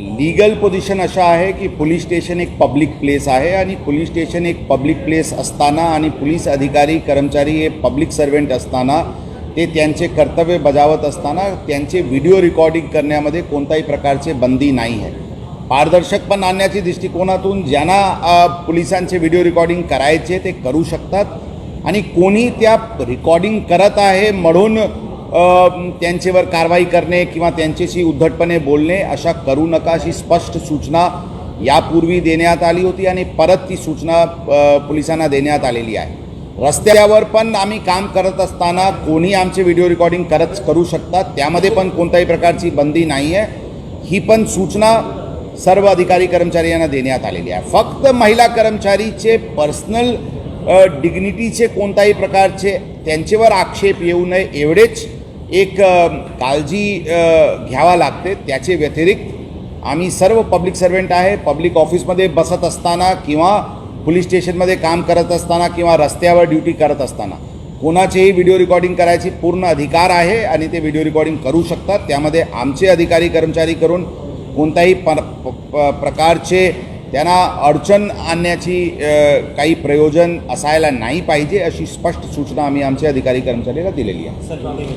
Legal position अशा आहे की पोलीस स्टेशन एक पब्लिक प्लेस आहे आणि पोलीस स्टेशन एक पब्लिक प्लेस असताना आणि पोलीस अधिकारी कर्मचारी हे पब्लिक सर्वेंट असताना ते त्यांचे कर्तव्य बजावत असताना त्यांचे व्हिडिओ रेकॉर्डिंग करण्यामध्ये कोणत्याही प्रकारचे बंदी नाही आहे. पारदर्शकपण आणण्याच्या दृष्टिकोनातून ज्यांना पोलिसांचे व्हिडिओ रेकॉर्डिंग करायचे ते करू शकतात आणि कोणी त्या रेकॉर्डिंग करत आहे म्हणून त्यांच्यावर कारवाई करणे किंवा त्यांच्याशी उद्धटपणे बोलणे अशा करू नका अशी स्पष्ट सूचना यापूर्वी देण्यात आली होती आणि परत ती सूचना पोलिसांना देण्यात आलेली आहे. रस्त्यावर पण आम्ही काम करत असताना कोणी आमचे व्हिडिओ रेकॉर्डिंग करू शकतात, त्यामध्ये पण कोणत्याही प्रकारची बंदी नाही आहे. ही पण सूचना सर्व अधिकारी कर्मचारी यांना देण्यात आलेली आहे. फक्त महिला कर्मचारीचे पर्सनल डिग्निटीचे कोणत्याही प्रकारचे त्यांच्यावर आक्षेप येऊ नये एवढेच एक काळजी घ्यावा लागते. त्याचे व्यतिरिक्त आम्ही सर्व पब्लिक सर्वंट आहे, पब्लिक ऑफिसमध्ये बसत असताना किंवा पोलीस स्टेशनमध्ये काम करत असताना किंवा रस्त्यावर ड्युटी करत असताना कोणाचेही व्हिडिओ रेकॉर्डिंग करायची पूर्ण अधिकार आहे आणि ते व्हिडिओ रेकॉर्डिंग करू शकतात. त्यामध्ये आमचे अधिकारी कर्मचारी करून कोणत्याही प्रकारचे त्यांना अडचण आणण्याची काही प्रयोजन असायला नाही पाहिजे अशी स्पष्ट सूचना आम्ही आमच्या अधिकारी कर्मचाऱ्याला दिलेली आहे.